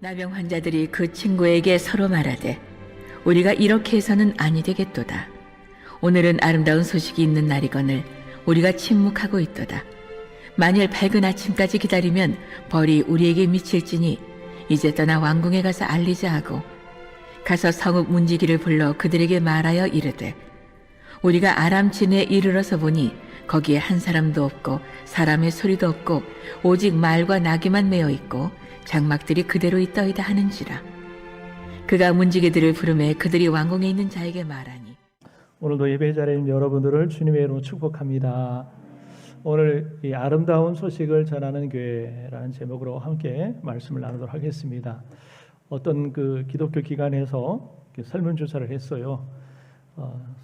나병 환자들이 그 친구에게 서로 말하되 우리가 이렇게 해서는 아니 되겠도다. 오늘은 아름다운 소식이 있는 날이거늘 우리가 침묵하고 있도다. 만일 밝은 아침까지 기다리면 벌이 우리에게 미칠지니 이제 떠나 왕궁에 가서 알리자 하고 가서 성읍 문지기를 불러 그들에게 말하여 이르되 우리가 아람 진에 이르러서 보니 거기에 한 사람도 없고 사람의 소리도 없고 오직 말과 나귀만 메어 있고 장막들이 그대로 있더이다 하는지라. 그가 문지기들을 부르매 그들이 왕궁에 있는 자에게 말하니 오늘도 예배 자리에 있는 여러분들을 주님의 이름으로 축복합니다. 오늘 이 아름다운 소식을 전하는 교회라는 제목으로 함께 말씀을 나누도록 하겠습니다. 어떤 그 기독교 기관에서 설문조사를 했어요.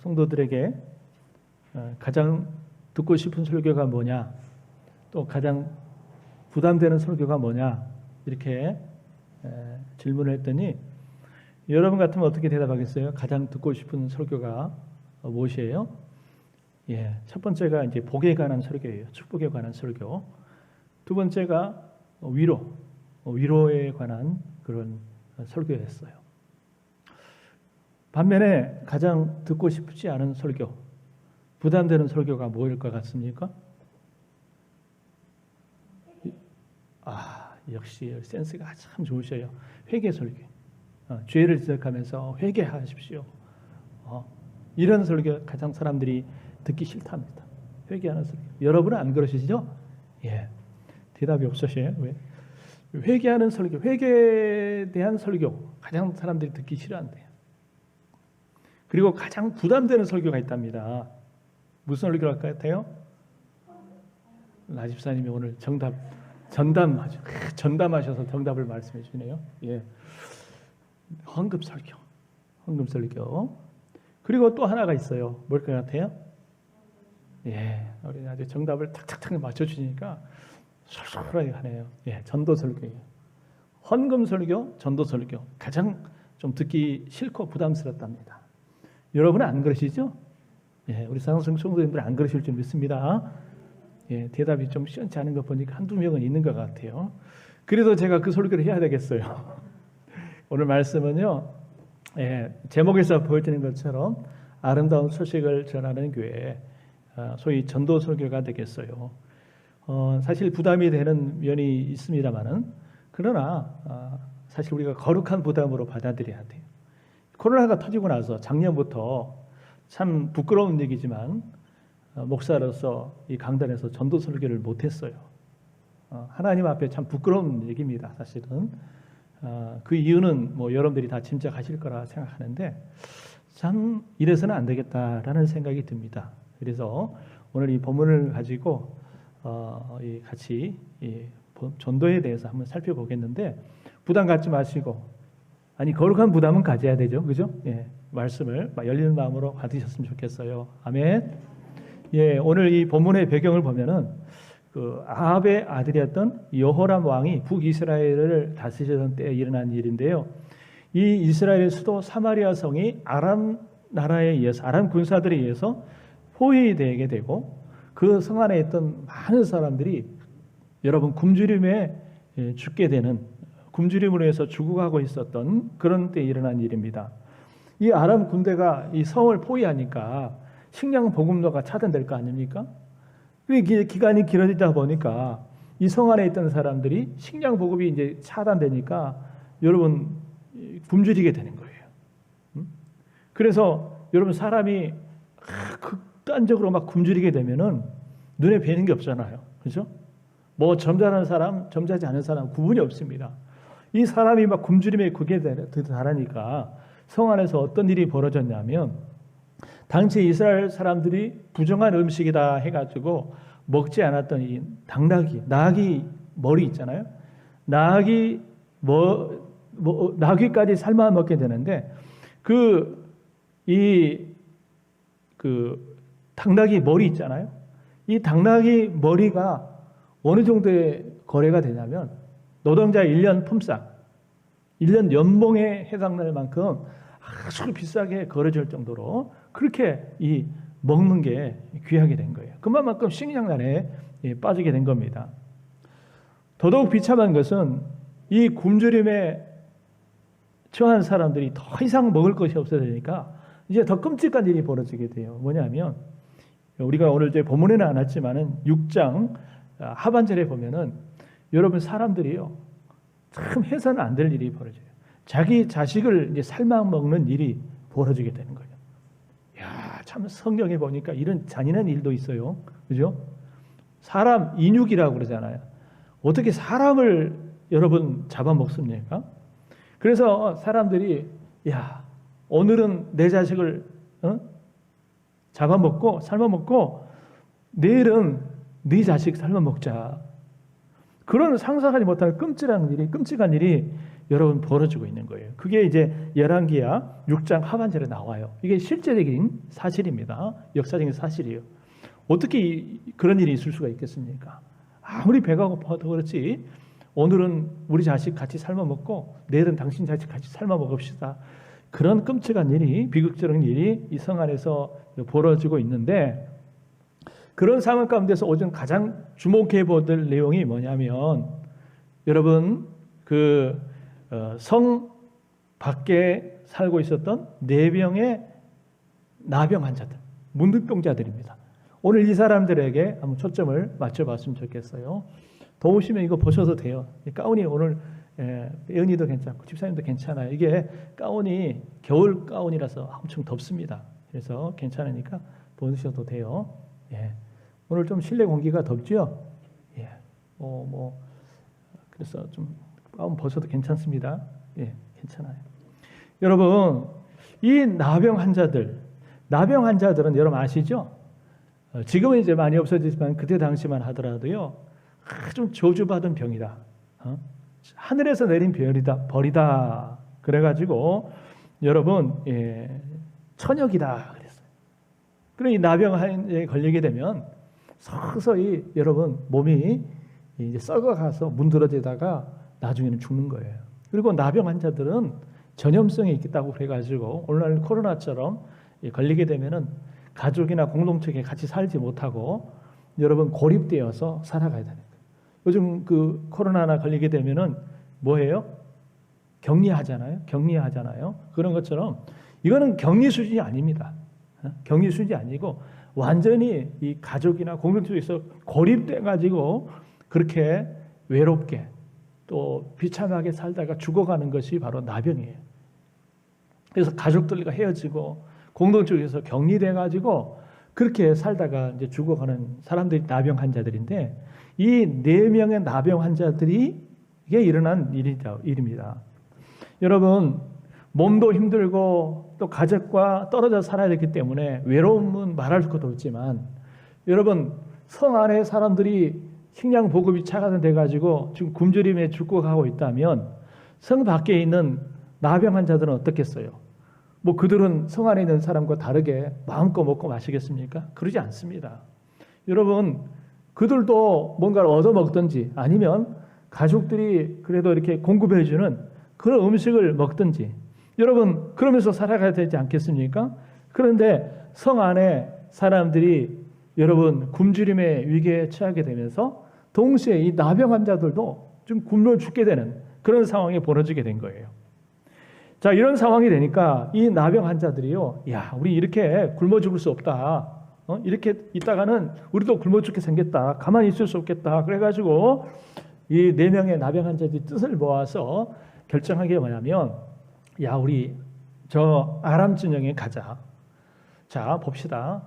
성도들에게 가장 듣고 싶은 설교가 뭐냐, 또 가장 부담되는 설교가 뭐냐 이렇게 질문을 했더니 여러분 같으면 어떻게 대답하겠어요? 가장 듣고 싶은 설교가 무엇이에요? 첫 번째가 이제 복에 관한 설교예요. 축복에 관한 설교. 두 번째가 위로에 관한 그런 설교였어요. 반면에 가장 듣고 싶지 않은 설교, 부담되는 설교가 뭐일 것 같습니까? 역시 센스가 참 좋으셔요. 회개 설교. 죄를 지적하면서 회개하십시오. 이런 설교 가장 사람들이 듣기 싫답니다. 회개하는 설교. 여러분은 안 그러시죠? 대답이 없으셔요. 왜? 회개하는 설교, 회개에 대한 설교 가장 사람들이 듣기 싫어한대요. 그리고 가장 부담되는 설교가 있답니다. 무슨 설교 할 것 같아요? 나집사님이 오늘 전담하셔서 정답을 말씀해 주시네요. 헌금 설교. 그리고 또 하나가 있어요. 뭘 것 같아요? 우리 아주 정답을 탁탁탁 맞춰주시니까 솔솔하게 하네요. 전도 설교예요. 헌금 설교, 전도 설교 가장 좀 듣기 싫고 부담스럽답니다. 여러분은 안 그러시죠? 우리 사랑스러운 성도님들은 안 그러실 줄 믿습니다. 대답이 좀 시원치 않은 거 보니까 한두 명은 있는 것 같아요. 그래도 제가 그 설교를 해야 되겠어요. 오늘 말씀은요, 제목에서 보여지는 것처럼 아름다운 소식을 전하는 교회, 소위 전도 설교가 되겠어요. 사실 부담이 되는 면이 있습니다만은, 그러나 사실 우리가 거룩한 부담으로 받아들여야 돼요. 코로나가 터지고 나서 작년부터 참 부끄러운 얘기지만 목사로서 이 강단에서 전도 설교를 못했어요. 하나님 앞에 참 부끄러운 얘기입니다. 사실은 그 이유는 뭐 여러분들이 다 짐작하실 거라 생각하는데 참 이래서는 안 되겠다라는 생각이 듭니다. 그래서 오늘 이 본문을 가지고 같이 전도에 대해서 한번 살펴보겠는데 부담 갖지 마시고 거룩한 부담은 가져야 되죠, 그죠? 말씀을 열리는 마음으로 받으셨으면 좋겠어요. 아멘. 오늘 이 본문의 배경을 보면은 그 아합의 아들이었던 여호람 왕이 북이스라엘을 다스리던 때에 일어난 일인데요. 이 이스라엘의 수도 사마리아 성이 아람 나라에 의해서 아람 군사들에 의해서 포위되게 되고 그 성 안에 있던 많은 사람들이 여러분 굶주림에 죽게 되는 굶주림으로 해서 죽어가고 있었던 그런 때 일어난 일입니다. 이 아람 군대가 이 성을 포위하니까 식량 보급로가 차단될 거 아닙니까? 기간이 길어지다 보니까 이 성 안에 있던 사람들이 식량 보급이 이제 차단되니까 여러분 굶주리게 되는 거예요. 그래서 여러분 사람이 극단적으로 막 굶주리게 되면은 눈에 뵈는 게 없잖아요. 그렇죠? 뭐 점잖은 사람, 점잖지 않은 사람 구분이 없습니다. 이 사람이 막 굶주림에 극에 달하니까 성 안에서 어떤 일이 벌어졌냐면 당시 이스라엘 사람들이 부정한 음식이다 해가지고 먹지 않았던 이 나귀 머리 있잖아요. 나귀까지 삶아 먹게 되는데 그 당나귀 머리 있잖아요. 이 당나귀 머리가 어느 정도의 거래가 되냐면 노동자 1년 품삯, 1년 연봉에 해당될 만큼 아주 비싸게 거래될 정도로 그렇게 이 먹는 게 귀하게 된 거예요. 그만큼 식량난에 빠지게 된 겁니다. 더더욱 비참한 것은 이 굶주림에 처한 사람들이 더 이상 먹을 것이 없어야 되니까 이제 더 끔찍한 일이 벌어지게 돼요. 뭐냐면 우리가 오늘 이제 본문에는 안 왔지만은 6장 하반절에 보면은 여러분 사람들이요 참 해서는 안 될 일이 벌어져요. 자기 자식을 이제 삶아 먹는 일이 벌어지게 되는 거예요. 야, 참 성경에 보니까 이런 잔인한 일도 있어요. 그죠? 사람 인육이라고 그러잖아요. 어떻게 사람을 여러분 잡아먹습니까? 그래서 사람들이 야, 오늘은 내 자식을 잡아먹고 삶아먹고 내일은 네 자식 삶아먹자. 그런 상상하지 못할 끔찍한 일이 여러분 벌어지고 있는 거예요. 그게 이제 열왕기야 6장 하반절에 나와요. 이게 실제적인 사실입니다. 역사적인 사실이에요. 어떻게 그런 일이 있을 수가 있겠습니까? 아무리 배가 고파도 그렇지 오늘은 우리 자식 같이 삶아 먹고 내일은 당신 자식 같이 삶아 먹읍시다. 그런 끔찍한 일이 비극적인 일이 이 성 안에서 벌어지고 있는데 그런 상황 가운데서 오늘 가장 주목해 볼 내용이 뭐냐면 여러분 성 밖에 살고 있었던 4명의 나병 환자들, 문둥병자들입니다. 오늘 이 사람들에게 한번 초점을 맞춰봤으면 좋겠어요. 더우시면 이거 보셔도 돼요. 이 가운이 오늘 예은이도 괜찮고 집사님도 괜찮아요. 이게 가운이 겨울 가운이라서 엄청 덥습니다. 그래서 괜찮으니까 보셔도 돼요. 예. 오늘 좀 실내 공기가 덥죠? 예. 그래서 좀 가운 벗어도 괜찮습니다. 예, 괜찮아요. 여러분, 이 나병 환자들은 여러분 아시죠? 지금은 이제 많이 없어지지만 그때 당시만 하더라도요, 좀 저주받은 병이다. 하늘에서 내린 벌이다. 그래가지고 여러분 천역이다 그랬어요. 그리고 이 나병에 걸리게 되면 서서히 여러분 몸이 이제 썩어가서 문드러지다가 나중에는 죽는 거예요. 그리고 나병 환자들은 전염성이 있다고 그래가지고 오늘날 코로나처럼 걸리게 되면은 가족이나 공동체에 같이 살지 못하고 여러분 고립되어서 살아가야 되는 거예요. 요즘 그 코로나나 걸리게 되면은 뭐예요? 격리하잖아요. 그런 것처럼 이거는 격리 수준이 아닙니다. 격리 수준이 아니고 완전히 이 가족이나 공동체에서 고립돼 가지고 그렇게 외롭게 또 비참하게 살다가 죽어가는 것이 바로 나병이에요. 그래서 가족들과 헤어지고 공동체에서 격리돼 가지고 그렇게 살다가 이제 죽어가는 사람들이 나병 환자들인데 이 4명의 나병 환자들이 이게 일어난 일입니다. 여러분 몸도 힘들고 또 가족과 떨어져 살아야 되기 때문에 외로움은 말할 것도 없지만 여러분 성 안에 사람들이 식량 보급이 차가돼 가지고 지금 굶주림에 죽어가고 있다면 성 밖에 있는 나병 환자들은 어떻겠어요? 뭐 그들은 성 안에 있는 사람과 다르게 마음껏 먹고 마시겠습니까? 그러지 않습니다. 여러분 그들도 뭔가를 얻어먹든지 아니면 가족들이 그래도 이렇게 공급해주는 그런 음식을 먹든지 여러분 그러면서 살아가야 되지 않겠습니까? 그런데 성 안에 사람들이 여러분 굶주림의 위기에 처하게 되면서 동시에 이 나병 환자들도 좀 굶어 죽게 되는 그런 상황이 벌어지게 된 거예요. 자, 이런 상황이 되니까 이 나병 환자들이요, 야, 우리 이렇게 굶어 죽을 수 없다. 이렇게 있다가는 우리도 굶어 죽게 생겼다. 가만히 있을 수 없겠다. 그래가지고 이 4명의 나병 환자들이 뜻을 모아서 결정한 게 뭐냐면, 야, 우리 저 아람 진영에 가자. 자, 봅시다.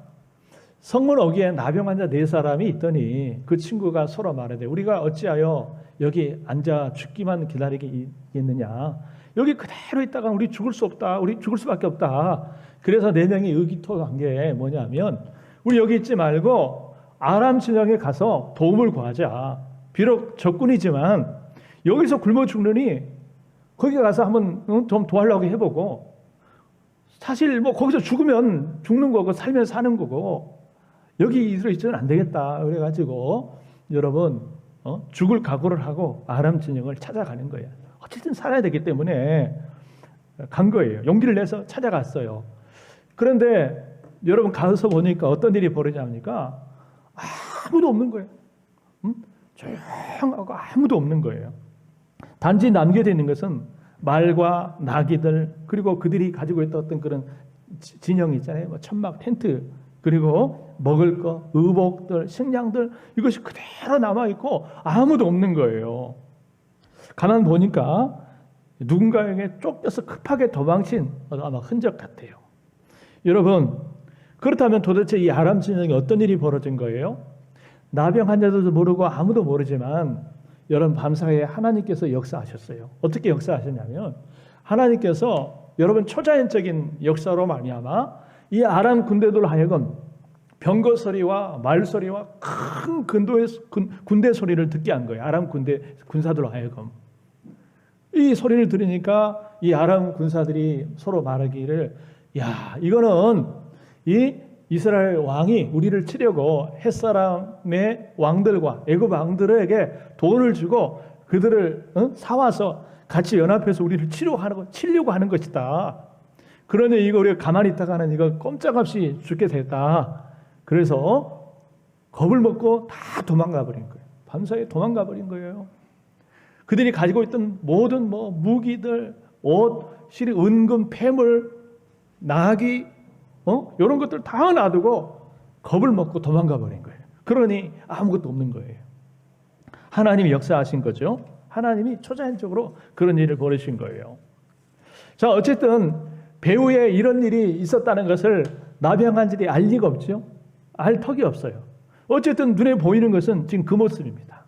성문 어귀에 나병 환자 4사람이 있더니 그 친구가 서로 말하되 우리가 어찌하여 여기 앉아 죽기만 기다리겠느냐. 여기 그대로 있다가 우리 죽을 수 없다. 우리 죽을 수밖에 없다. 그래서 4명이 의기투합한 게 뭐냐면 우리 여기 있지 말고 아람 진영에 가서 도움을 구하자. 비록 적군이지만 여기서 굶어 죽느니 거기 가서 한번 좀 도와려고 해보고 사실 뭐 거기서 죽으면 죽는 거고 살면 사는 거고 여기 있어는 안 되겠다. 그래가지고 여러분 죽을 각오를 하고 아람 진영을 찾아가는 거예요. 어쨌든 살아야 되기 때문에 간 거예요. 용기를 내서 찾아갔어요. 그런데 여러분 가서 보니까 어떤 일이 벌어지니까 아무도 없는 거예요. 조용하고 아무도 없는 거예요. 단지 남겨져 있는 것은 말과 나귀들, 그리고 그들이 가지고 있던 어떤 그런 진영 있잖아요. 뭐 천막, 텐트, 그리고 먹을 거, 의복들, 식량들, 이것이 그대로 남아있고 아무도 없는 거예요. 가만 보니까 누군가에게 쫓겨서 급하게 도망친 아마 흔적 같아요. 여러분, 그렇다면 도대체 이 아람 진영에 어떤 일이 벌어진 거예요? 나병 환자들도 모르고 아무도 모르지만 여러분, 밤사이에 하나님께서 역사하셨어요. 어떻게 역사하셨냐면 하나님께서 여러분 초자연적인 역사로 말미암아 이 아람 군대들 하여금 병거 소리와 말 소리와 큰 군대 소리를 듣게 한 거예요. 아람 군사들로 하여금. 이 소리를 들으니까 이 아람 군사들이 서로 말하기를, 야, 이거는 이 이스라엘 왕이 우리를 치려고 햇사람의 왕들과 애굽 왕들에게 돈을 주고 그들을 사와서 같이 연합해서 우리를 치려고 하는 것이다. 그러니 이거 우리가 가만히 있다가는 이거 꼼짝없이 죽게 됐다. 그래서 겁을 먹고 다 도망가 버린 거예요. 밤사이에 도망가 버린 거예요. 그들이 가지고 있던 모든 무기들, 옷, 실이 은금, 폐물, 나귀, 이런 것들 다 놔두고 겁을 먹고 도망가 버린 거예요. 그러니 아무것도 없는 거예요. 하나님이 역사하신 거죠. 하나님이 초자연적으로 그런 일을 벌이신 거예요. 자, 어쨌든 배후에 이런 일이 있었다는 것을 나병환자들이 알 리가 없죠. 알 턱이 없어요. 어쨌든 눈에 보이는 것은 지금 그 모습입니다.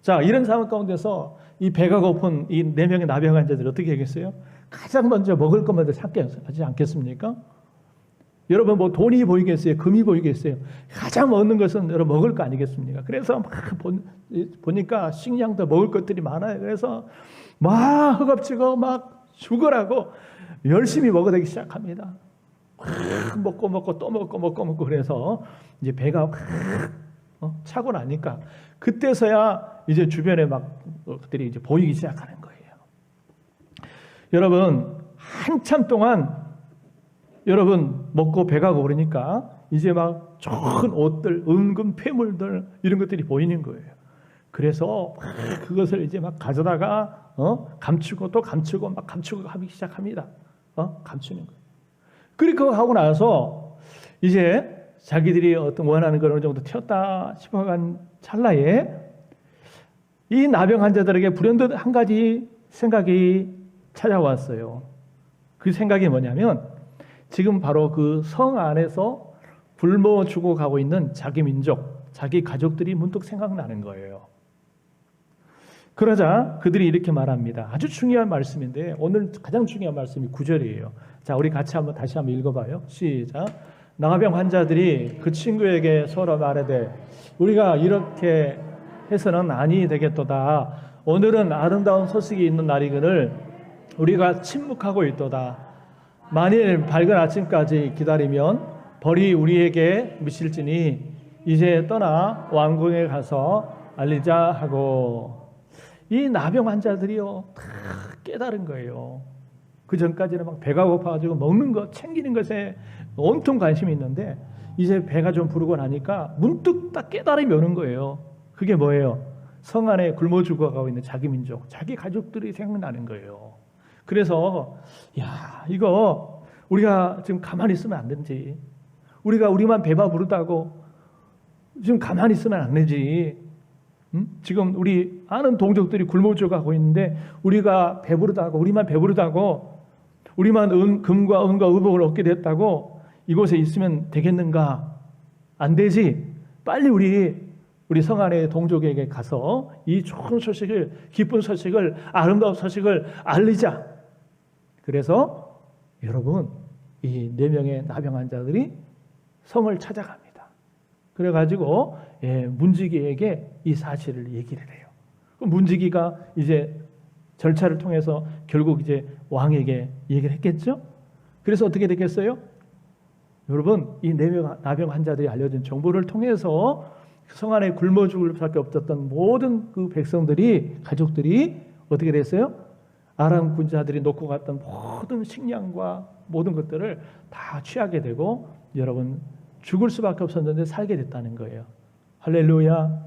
자, 이런 상황 가운데서 이 배가 고픈 이 4명의 나병 환자들이 어떻게 하겠어요? 가장 먼저 먹을 것 먼저 찾지 않겠습니까? 여러분, 뭐 돈이 보이겠어요? 금이 보이겠어요? 가장 얻는 것은 여러분 먹을 거 아니겠습니까? 그래서 막 보니까 식량도 먹을 것들이 많아요. 그래서 막 허겁지겁 막 죽으라고 열심히 먹어대기 시작합니다. 먹고 또 먹고 그래서 이제 배가 차고 나니까 그때서야 이제 주변에 막 그들이 이제 보이기 시작하는 거예요. 여러분, 한참 동안 여러분 먹고 배가 고르니까 이제 막 좋은 옷들, 은금, 폐물들 이런 것들이 보이는 거예요. 그래서 그것을 이제 막 가져다가 감추고 또 감추고 막 감추고 하기 시작합니다. 감추는 거예요. 그렇게 하고 나서 이제 자기들이 어떤 원하는 걸 어느 정도 튀었다 싶어간 찰나에 이 나병 환자들에게 불현듯 한 가지 생각이 찾아왔어요. 그 생각이 뭐냐면 지금 바로 그 성 안에서 굶어 죽어가고 있는 자기 민족, 자기 가족들이 문득 생각나는 거예요. 그러자 그들이 이렇게 말합니다. 아주 중요한 말씀인데 오늘 가장 중요한 말씀이 9절이에요. 자, 우리 같이 다시 한번 읽어봐요. 시작. 나병 환자들이 그 친구에게 서로 말하되 우리가 이렇게 해서는 아니 되겠도다. 오늘은 아름다운 소식이 있는 날이거늘 우리가 침묵하고 있도다. 만일 밝은 아침까지 기다리면 벌이 우리에게 미칠지니 이제 떠나 왕궁에 가서 알리자 하고. 이 나병 환자들이요 다 깨달은 거예요. 그 전까지는 막 배가 고파가지고 먹는 것, 챙기는 것에 온통 관심이 있는데 이제 배가 좀 부르고 나니까 문득 딱 깨달음이 오는 거예요. 그게 뭐예요? 성 안에 굶어 죽어가고 있는 자기 민족, 자기 가족들이 생각나는 거예요. 그래서 야, 이거 우리가 지금 가만히 있으면 안 되지. 우리만 배가 부르다고 지금 가만히 있으면 안 되지. 지금 우리 아는 동족들이 굶어 죽어가고 있는데 우리가 배부르다고, 우리만 배부르다고, 우리만 금과 은과 의복을 얻게 됐다고 이곳에 있으면 되겠는가? 안 되지. 빨리 우리 성 안의 동족에게 가서 이 좋은 소식을, 기쁜 소식을, 아름다운 소식을 알리자. 그래서 여러분, 이 4명의 나병 환자들이 성을 찾아갑니다. 그래가지고 문지기에게 이 사실을 얘기를 해요. 문지기가 이제 절차를 통해서 결국 이제 왕에게 얘기를 했겠죠. 그래서 어떻게 됐겠어요? 여러분, 이 4명 나병 환자들이 알려준 정보를 통해서 성 안에 굶어 죽을 수밖에 없었던 모든 그 백성들이, 가족들이 어떻게 됐어요? 아람 군자들이 놓고 갔던 모든 식량과 모든 것들을 다 취하게 되고 여러분 죽을 수밖에 없었는데 살게 됐다는 거예요. 할렐루야.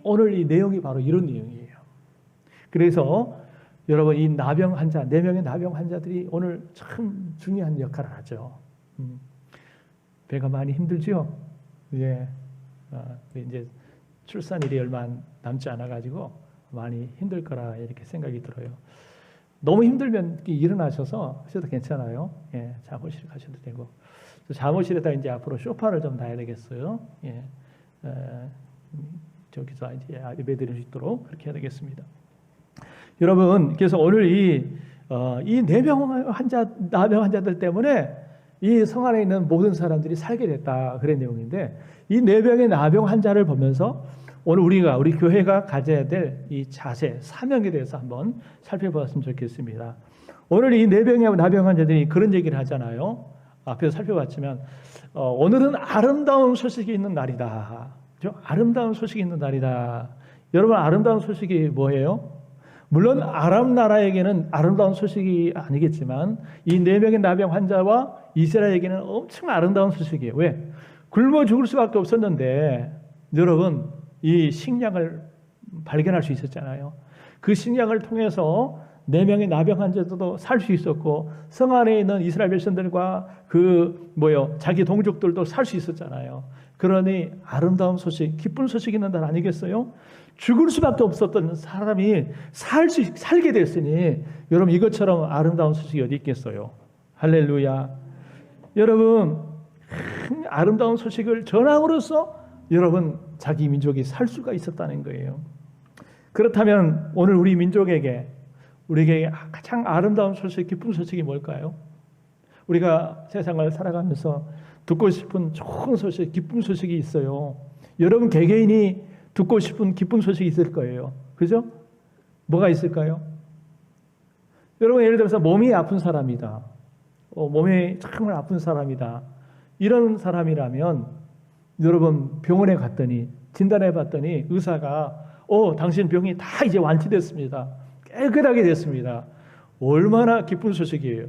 오늘 이 내용이 바로 이런 내용이에요. 그래서 여러분 이 나병 환자, 4명의 나병 환자들이 오늘 참 중요한 역할을 하죠. 배가 많이 힘들죠? 예. 이제 출산일이 얼마 남지 않아 가지고 많이 힘들 거라 이렇게 생각이 들어요. 너무 힘들면 일어나셔서 하셔도 괜찮아요. 예, 잠옷실 가셔도 되고. 잠옷실에다 이제 앞으로 소파를 좀 놔야 되겠어요. 예, 저기서 이제 예배드릴 수 있도록 그렇게 해야 되겠습니다. 여러분, 그래서 오늘 이 4병 환자, 나병 환자들 때문에 이 성 안에 있는 모든 사람들이 살게 됐다 그런 내용인데, 이 4병의 나병 환자를 보면서 오늘 우리 교회가 가져야 될 이 자세, 사명에 대해서 한번 살펴봤으면 좋겠습니다. 오늘 이 4병의 나병 환자들이 그런 얘기를 하잖아요. 앞에서 살펴봤지만 오늘은 아름다운 소식이 있는 날이다. 그렇죠? 아름다운 소식이 있는 날이다. 여러분, 아름다운 소식이 뭐예요? 물론 아람 나라에게는 아름다운 소식이 아니겠지만 이 4명의 나병 환자와 이스라엘에게는 엄청 아름다운 소식이에요. 왜? 굶어 죽을 수밖에 없었는데 여러분, 이 식량을 발견할 수 있었잖아요. 그 식량을 통해서 4명의 나병 환자들도 살 수 있었고, 성 안에 있는 이스라엘 백성들과 자기 동족들도 살 수 있었잖아요. 그러니 아름다운 소식, 기쁜 소식이 있는 날 아니겠어요? 죽을 수밖에 없었던 사람이 살게 됐으니 여러분, 이것처럼 아름다운 소식이 어디 있겠어요? 할렐루야. 여러분, 아름다운 소식을 전함으로써 여러분, 자기 민족이 살 수가 있었다는 거예요. 그렇다면 오늘 우리 민족에게, 우리에게 가장 아름다운 소식, 기쁜 소식이 뭘까요? 우리가 세상을 살아가면서 듣고 싶은 좋은 소식, 기쁜 소식이 있어요. 여러분 개개인이 듣고 싶은 기쁜 소식이 있을 거예요. 그죠? 뭐가 있을까요? 여러분, 예를 들어서 몸이 아픈 사람이다. 몸이 정말 아픈 사람이다. 이런 사람이라면 여러분, 병원에 갔더니 진단해 봤더니 의사가 당신 병이 다 이제 완치됐습니다. 깨끗하게 됐습니다. 얼마나 기쁜 소식이에요.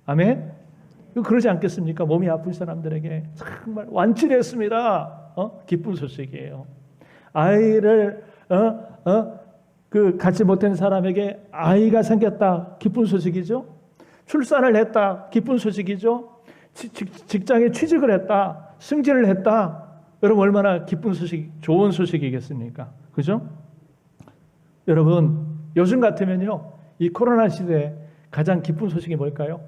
아멘? 그러지 않겠습니까? 몸이 아픈 사람들에게 정말 완치됐습니다. 기쁜 소식이에요. 아이를 갖지 못한 사람에게 아이가 생겼다. 기쁜 소식이죠. 출산을 했다. 기쁜 소식이죠. 직장에 취직을 했다. 승진을 했다. 여러분, 얼마나 기쁜 소식, 좋은 소식이겠습니까? 그죠? 여러분, 요즘 같으면요, 이 코로나 시대에 가장 기쁜 소식이 뭘까요?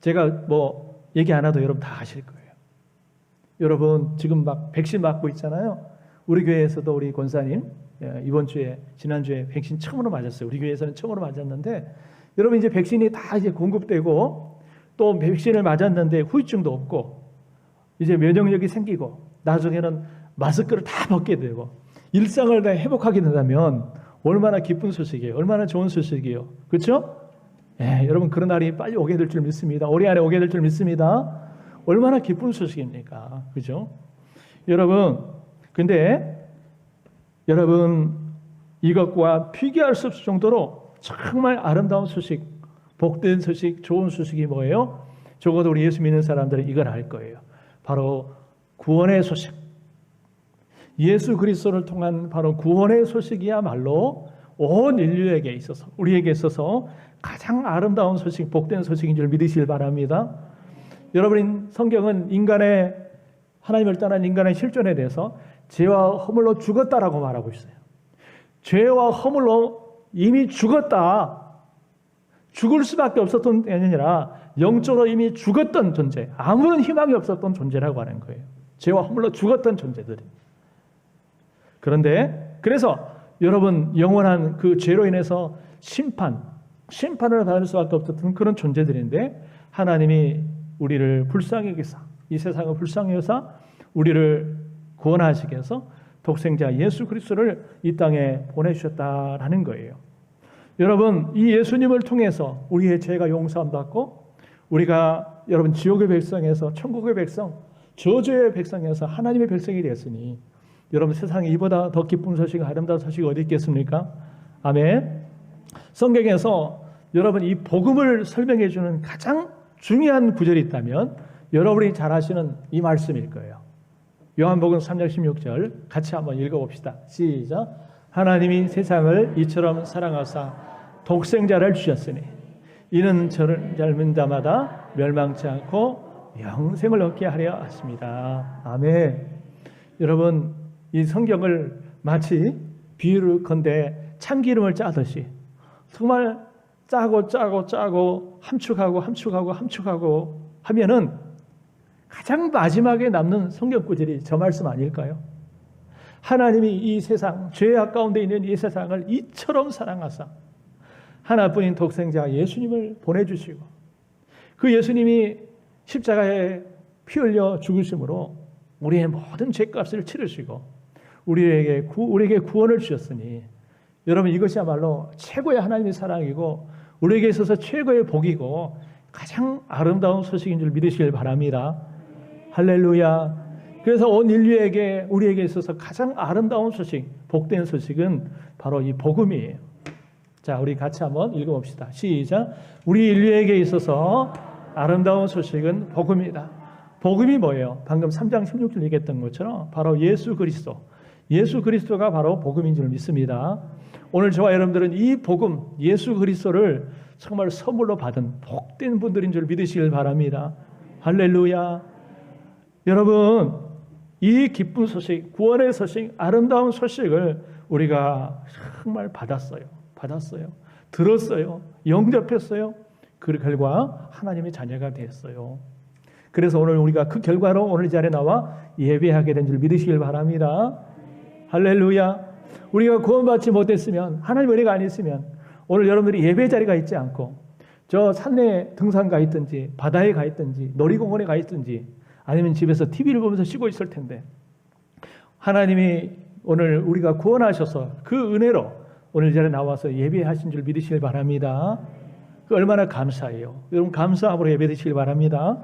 제가 얘기 안 해도 여러분 다 아실 거예요. 여러분, 지금 막 백신 맞고 있잖아요. 우리 교회에서도 우리 권사님 지난주에 백신 처음으로 맞았어요. 우리 교회에서는 처음으로 맞았는데, 여러분 이제 백신이 다 이제 공급되고, 또 백신을 맞았는데 후유증도 없고, 이제 면역력이 생기고, 나중에는 마스크를 다 벗게 되고, 일상을 다 회복하게 된다면 얼마나 기쁜 소식이에요. 얼마나 좋은 소식이에요. 그렇죠? 여러분, 그런 날이 빨리 오게 될 줄 믿습니다. 올해 안에 오게 될 줄 믿습니다. 얼마나 기쁜 소식입니까? 그죠? 근데 여러분, 이것과 비교할 수 없을 정도로 정말 아름다운 소식, 복된 소식, 좋은 소식이 뭐예요? 적어도 우리 예수 믿는 사람들은 이걸 알 거예요. 바로 구원의 소식. 예수 그리스도를 통한 바로 구원의 소식이야말로 온 인류에게 있어서, 우리에게 있어서 가장 아름다운 소식, 복된 소식인 줄 믿으시길 바랍니다. 여러분, 성경은 하나님을 떠난 인간의 실존에 대해서 죄와 허물로 죽었다라고 말하고 있어요. 죄와 허물로 이미 죽었다. 죽을 수밖에 없었던 게 아니라 영적으로 이미 죽었던 존재, 아무런 희망이 없었던 존재라고 하는 거예요. 죄와 허물로 죽었던 존재들이. 그래서 여러분, 영원한 그 죄로 인해서 심판을 받을 수밖에 없었던 그런 존재들인데, 하나님이 우리를 불쌍히 여기사, 이 세상을 불쌍히 여기사 우리를 구원하시기 위해서 독생자 예수 그리스도를 이 땅에 보내주셨다라는 거예요. 여러분, 이 예수님을 통해서 우리의 죄가 용서함받고, 우리가 여러분 지옥의 백성에서 천국의 백성, 저주의 백성에서 하나님의 백성이 되었으니, 여러분, 세상에 이보다 더 기쁜 소식, 아름다운 소식이 어디 있겠습니까? 아멘. 성경에서 여러분 이 복음을 설명해 주는 가장 중요한 구절이 있다면 여러분이 잘 아시는 이 말씀일 거예요. 요한복음 3장 16절 같이 한번 읽어봅시다. 시작. 하나님이 세상을 이처럼 사랑하사 독생자를 주셨으니 이는 저를 닮은 자마다 멸망치 않고 영생을 얻게 하려 하십니다. 아멘. 여러분, 이 성경을 마치 비유를 건데 참기름을 짜듯이 정말 짜고 함축하고 하면은 가장 마지막에 남는 성경 구절이 저 말씀 아닐까요? 하나님이 이 세상, 죄악 가운데 있는 이 세상을 이처럼 사랑하사 하나뿐인 독생자 예수님을 보내주시고 그 예수님이 십자가에 피 흘려 죽으심으로 우리의 모든 죄값을 치르시고 우리에게 구원을 주셨으니 여러분, 이것이야말로 최고의 하나님의 사랑이고 우리에게 있어서 최고의 복이고 가장 아름다운 소식인 줄 믿으시길 바랍니다. 할렐루야. 그래서 온 인류에게, 우리에게 있어서 가장 아름다운 소식, 복된 소식은 바로 이 복음이에요. 자, 우리 같이 한번 읽어봅시다. 시작. 우리 인류에게 있어서 아름다운 소식은 복음이다. 복음이 뭐예요? 방금 3장 16절 얘기했던 것처럼 바로 예수 그리스도가 바로 복음인 줄 믿습니다. 오늘 저와 여러분들은 이 복음, 예수 그리스도를 정말 선물로 받은 복된 분들인 줄 믿으시길 바랍니다. 할렐루야. 여러분, 이 기쁜 소식, 구원의 소식, 아름다운 소식을 우리가 정말 받았어요. 들었어요. 영접했어요. 그 결과 하나님의 자녀가 됐어요. 그래서 오늘 우리가 그 결과로 오늘 이 자리에 나와 예배하게 된 줄 믿으시길 바랍니다. 할렐루야. 우리가 구원받지 못했으면, 하나님 은혜가 아니었으면 오늘 여러분들이 예배 자리가 있지 않고 저 산내 등산 가 있든지 바다에 가 있든지 놀이공원에 가 있든지 아니면 집에서 TV를 보면서 쉬고 있을 텐데 하나님이 오늘 우리가 구원하셔서 그 은혜로 오늘 이 자리에 나와서 예배하신 줄 믿으시길 바랍니다. 그 얼마나 감사해요. 여러분, 감사함으로 예배드시길 바랍니다.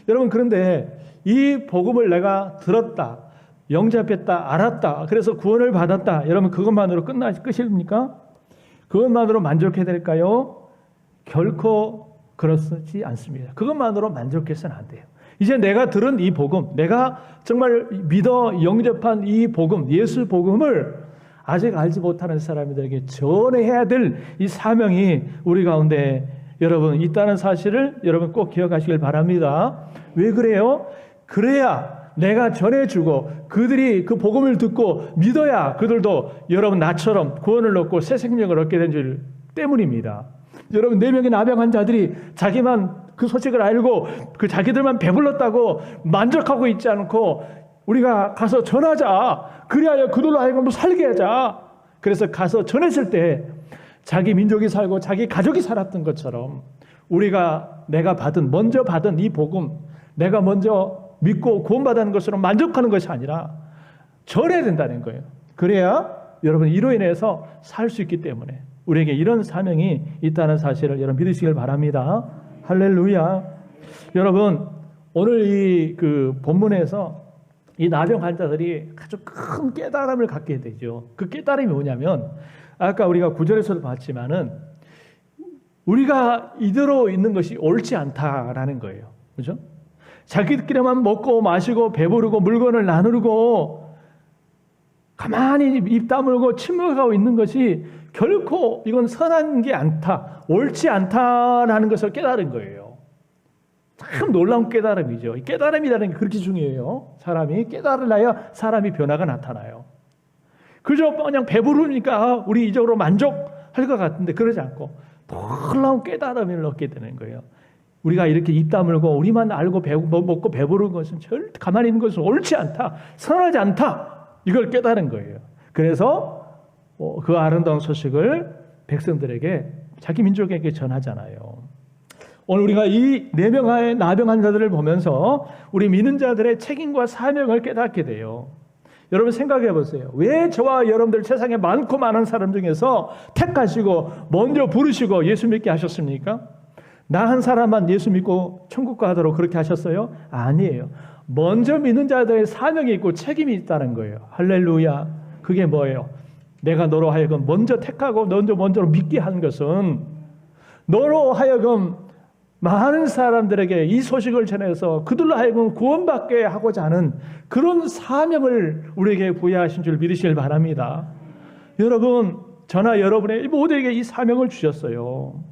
여러분, 그런데 이 복음을 내가 들었다, 영접했다, 알았다, 그래서 구원을 받았다, 여러분 그것만으로 끝입니까? 그것만으로 만족해야 될까요? 결코 그렇지 않습니다. 그것만으로 만족해서는 안 돼요. 이제 내가 들은 이 복음, 내가 정말 믿어 영접한 이 복음, 예수 복음을 아직 알지 못하는 사람들에게 전해야 될 이 사명이 우리 가운데 여러분 있다는 사실을 여러분 꼭 기억하시길 바랍니다. 왜 그래요? 그래야 내가 전해주고 그들이 그 복음을 듣고 믿어야 그들도 여러분 나처럼 구원을 얻고 새 생명을 얻게 된 줄 때문입니다. 여러분, 4명의 나병 환자들이 자기만 그 소식을 알고 그 자기들만 배불렀다고 만족하고 있지 않고 우리가 가서 전하자, 그리하여 그들로 하여금 살게 하자. 그래서 가서 전했을 때 자기 민족이 살고 자기 가족이 살았던 것처럼 내가 먼저 받은 이 복음, 내가 먼저 믿고 구원받은 것으로 만족하는 것이 아니라 전해야 된다는 거예요. 그래야 여러분 이로 인해서 살 수 있기 때문에 우리에게 이런 사명이 있다는 사실을 여러분 믿으시길 바랍니다. 할렐루야. 여러분, 오늘 이 본문에서 이 나병 환자들이 아주 큰 깨달음을 갖게 되죠. 그 깨달음이 뭐냐면 아까 우리가 9절에서도 봤지만은 우리가 이대로 있는 것이 옳지 않다라는 거예요. 그죠? 자기들끼리만 먹고 마시고 배부르고 물건을 나누고 가만히 입 다물고 침묵하고 있는 것이 결코 이건 선한 게 않다, 옳지 않다라는 것을 깨달은 거예요. 참 놀라운 깨달음이죠. 깨달음이라는 게 그렇게 중요해요. 사람이 깨달으려야 사람이 변화가 나타나요. 그저 그냥 배부르니까 우리 이적으로 만족할 것 같은데 그러지 않고 놀라운 깨달음을 얻게 되는 거예요. 우리가 이렇게 입 다물고 우리만 알고 먹고 배부른 것은 절대 가만히 있는 것은 옳지 않다, 선하지 않다, 이걸 깨달은 거예요. 그래서 그 아름다운 소식을 백성들에게, 자기 민족에게 전하잖아요. 오늘 우리가 이 4명의 나병 환자들을 보면서 우리 믿는 자들의 책임과 사명을 깨닫게 돼요. 여러분 생각해 보세요. 왜 저와 여러분들 세상에 많고 많은 사람 중에서 택하시고 먼저 부르시고 예수 믿게 하셨습니까? 나 한 사람만 예수 믿고 천국 가도록 그렇게 하셨어요? 아니에요. 먼저 믿는 자들의 사명이 있고 책임이 있다는 거예요. 할렐루야. 그게 뭐예요? 내가 너로 하여금 먼저 택하고 먼저 믿게 한 것은 너로 하여금 많은 사람들에게 이 소식을 전해서 그들로 하여금 구원받게 하고자 하는 그런 사명을 우리에게 부여하신 줄 믿으시길 바랍니다. 여러분, 저나 여러분의 모두에게 이 사명을 주셨어요.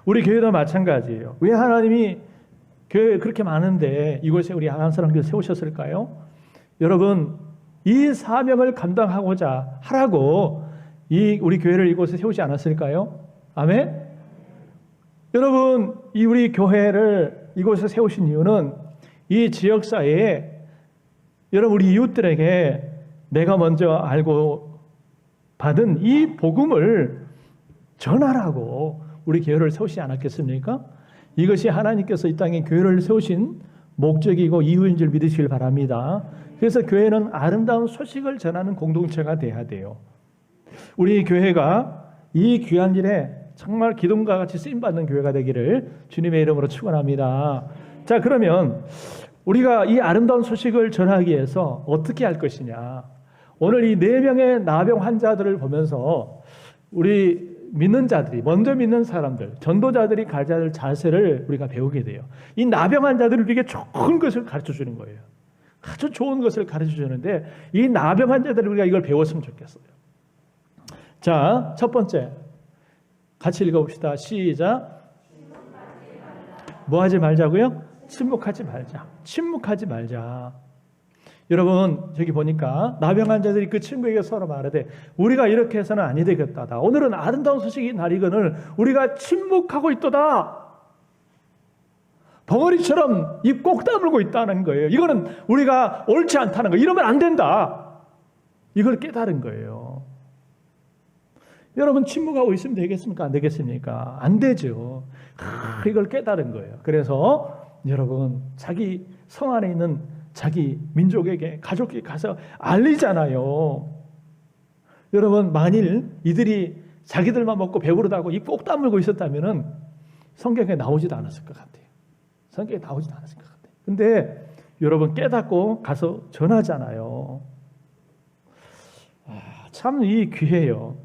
우리 교회도 마찬가지예요. 왜 하나님이 교회 그렇게 많은데 이곳에 우리 한사람교회 세우셨을까요? 여러분, 이 사명을 감당하고자 하라고 우리 교회를 이곳에 세우지 않았을까요? 아멘? 여러분, 우리 교회를 이곳에 세우신 이유는 이 지역사회에 여러분 우리 이웃들에게 내가 먼저 알고 받은 이 복음을 전하라고 우리 교회를 세우시지 않았겠습니까? 이것이 하나님께서 이 땅에 교회를 세우신 목적이고 이유인 줄 믿으시길 바랍니다. 그래서 교회는 아름다운 소식을 전하는 공동체가 돼야 돼요. 우리 교회가 이 귀한 일에 정말 기둥과 같이 쓰임받는 교회가 되기를 주님의 이름으로 축원합니다. 자, 그러면 우리가 이 아름다운 소식을 전하기 위해서 어떻게 할 것이냐. 오늘 이 4명의 나병 환자들을 보면서 우리 믿는 자들이, 먼저 믿는 사람들, 전도자들이 가져야 할 자세를 우리가 배우게 돼요. 이 나병 환자들을 우리에게 좋은 것을 가르쳐 주는 거예요. 아주 좋은 것을 가르쳐 주는데 이 나병 환자들을 우리가 이걸 배웠으면 좋겠어요. 자, 첫 번째 같이 읽어봅시다. 시작. 뭐 하지 말자고요? 침묵하지 말자. 침묵하지 말자. 여러분, 저기 보니까 나병 환자들이 그 친구에게 서로 말하되 우리가 이렇게 해서는 아니 되겠다. 오늘은 아름다운 소식이 날이거늘 우리가 침묵하고 있도다. 벙어리처럼 입 꼭 다물고 있다는 거예요. 이거는 우리가 옳지 않다는 거예요. 이러면 안 된다. 이걸 깨달은 거예요. 여러분, 침묵하고 있으면 되겠습니까? 안 되겠습니까? 안 되죠. 이걸 깨달은 거예요. 그래서 여러분, 자기 성 안에 있는 자기 민족에게, 가족에게 가서 알리잖아요. 여러분, 만일 이들이 자기들만 먹고 배부르다고 입 꼭 다물고 있었다면 성경에 나오지도 않았을 것 같아요. 성경에 나오지도 않았을 것 같아요. 근데 여러분, 깨닫고 가서 전하잖아요. 참 이 귀해요.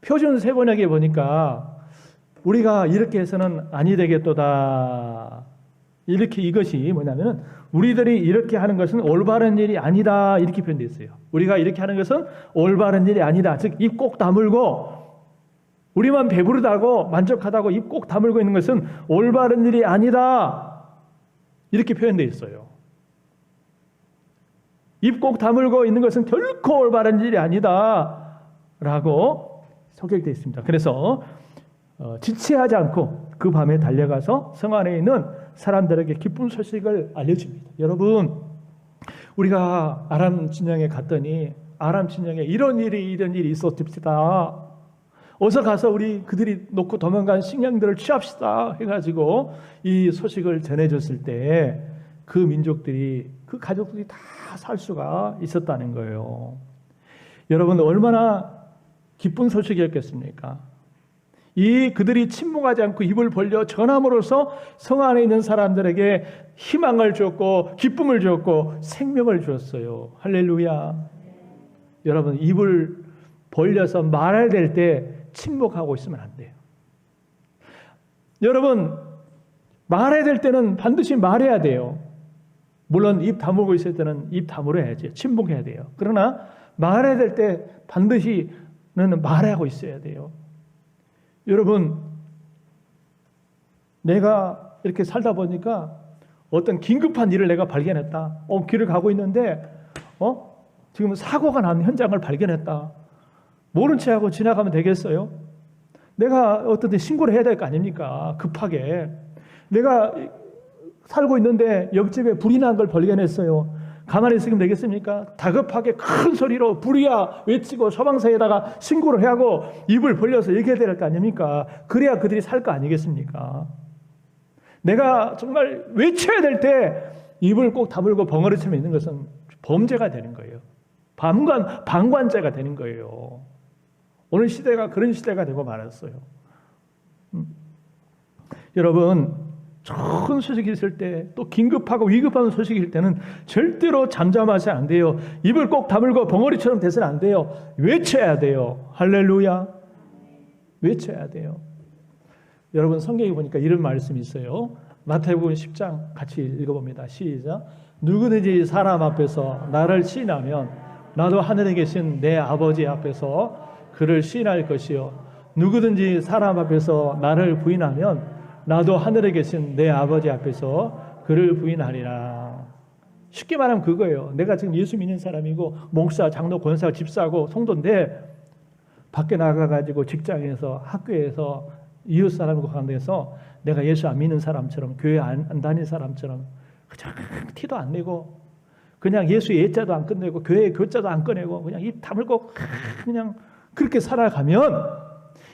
표준 세번역에 보니까 우리가 이렇게 해서는 아니 되겠도다. 이렇게 이것이 뭐냐면 우리들이 이렇게 하는 것은 올바른 일이 아니다. 이렇게 표현되어 있어요. 우리가 이렇게 하는 것은 올바른 일이 아니다. 즉, 입 꼭 다물고 우리만 배부르다고 만족하다고 입 꼭 다물고 있는 것은 올바른 일이 아니다. 이렇게 표현되어 있어요. 입 꼭 다물고 있는 것은 결코 올바른 일이 아니다. 라고 소개되어 있습니다. 그래서 지체하지 않고 그 밤에 달려가서 성 안에 있는 사람들에게 기쁜 소식을 알려줍니다. 여러분, 우리가 아람 진영에 갔더니 아람 진영에 이런 일이 있었습니다. 어서 가서 우리 그들이 놓고 도망간 식량들을 취합시다 해가지고 이 소식을 전해줬을 때 그 민족들이, 그 가족들이 다 살 수가 있었다는 거예요. 여러분, 얼마나 기쁜 소식이었겠습니까? 그들이 침묵하지 않고 입을 벌려 전함으로써 성 안에 있는 사람들에게 희망을 주었고 기쁨을 주었고 생명을 주었어요. 할렐루야. 여러분, 입을 벌려서 말해야 될 때 침묵하고 있으면 안 돼요. 여러분, 말해야 될 때는 반드시 말해야 돼요. 물론 입 다물고 있을 때는 입 다물어야지, 침묵해야 돼요. 그러나 말해야 될 때 반드시 말하고 있어야 돼요. 여러분, 내가 이렇게 살다 보니까 어떤 긴급한 일을 내가 발견했다. 길을 가고 있는데 지금 사고가 난 현장을 발견했다. 모른 채 하고 지나가면 되겠어요? 내가 어떤 데 신고를 해야 될 거 아닙니까? 급하게. 내가 살고 있는데 옆집에 불이 난 걸 발견했어요. 가만히 있으면 되겠습니까? 다급하게 큰 소리로 불이야 외치고 소방서에다가 신고를 해야 하고 입을 벌려서 얘기해야 될 거 아닙니까? 그래야 그들이 살 거 아니겠습니까? 내가 정말 외쳐야 될 때 입을 꼭 다물고 벙어리처럼 있는 것은 범죄가 되는 거예요. 방관죄가 되는 거예요. 오늘 시대가 그런 시대가 되고 말았어요. 여러분, 좋은 소식이 있을 때, 또 긴급하고 위급한 소식일 때는 절대로 잠잠하지 안 돼요. 입을 꼭 다물고 벙어리처럼 돼서는 안 돼요. 외쳐야 돼요. 할렐루야. 외쳐야 돼요. 여러분, 성경에 보니까 이런 말씀이 있어요. 마태복음 10장 같이 읽어봅니다. 시작. 누구든지 사람 앞에서 나를 시인하면 나도 하늘에 계신 내 아버지 앞에서 그를 시인할 것이요 누구든지 사람 앞에서 나를 부인하면 나도 하늘에 계신 내 아버지 앞에서 그를 부인하리라. 쉽게 말하면 그거예요. 내가 지금 예수 믿는 사람이고 목사, 장로, 권사, 집사고 성도인데 밖에 나가가지고 직장에서 학교에서 이웃 사람과 관계에서 내가 예수 안 믿는 사람처럼 교회 안 다니는 사람처럼 그냥 티도 안 내고 그냥 예수 예자도 안 끝내고 교회 교자도 안 꺼내고 그냥 입 다물고 그냥 그렇게 살아가면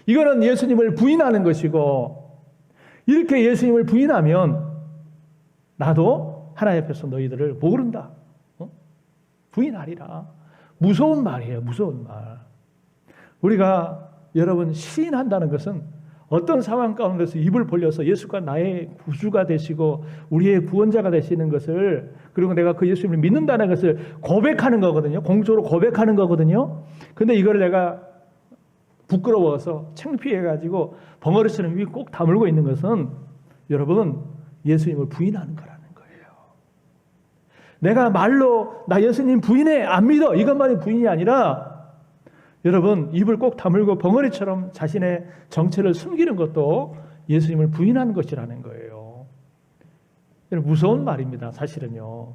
이거는 예수님을 부인하는 것이고 이렇게 예수님을 부인하면 나도 하나님 앞에서 너희들을 모른다. 부인하리라. 무서운 말이에요. 무서운 말. 우리가 여러분 시인한다는 것은 어떤 상황 가운데서 입을 벌려서 예수가 나의 구주가 되시고 우리의 구원자가 되시는 것을 그리고 내가 그 예수님을 믿는다는 것을 고백하는 거거든요. 공적으로 고백하는 거거든요. 근데 이걸 내가 부끄러워서 창피해가지고 벙어리처럼 입이 꼭 다물고 있는 것은 여러분 예수님을 부인하는 거라는 거예요. 내가 말로 나 예수님 부인해 안 믿어 이것만이 부인이 아니라 여러분 입을 꼭 다물고 벙어리처럼 자신의 정체를 숨기는 것도 예수님을 부인하는 것이라는 거예요. 무서운 말입니다. 사실은요.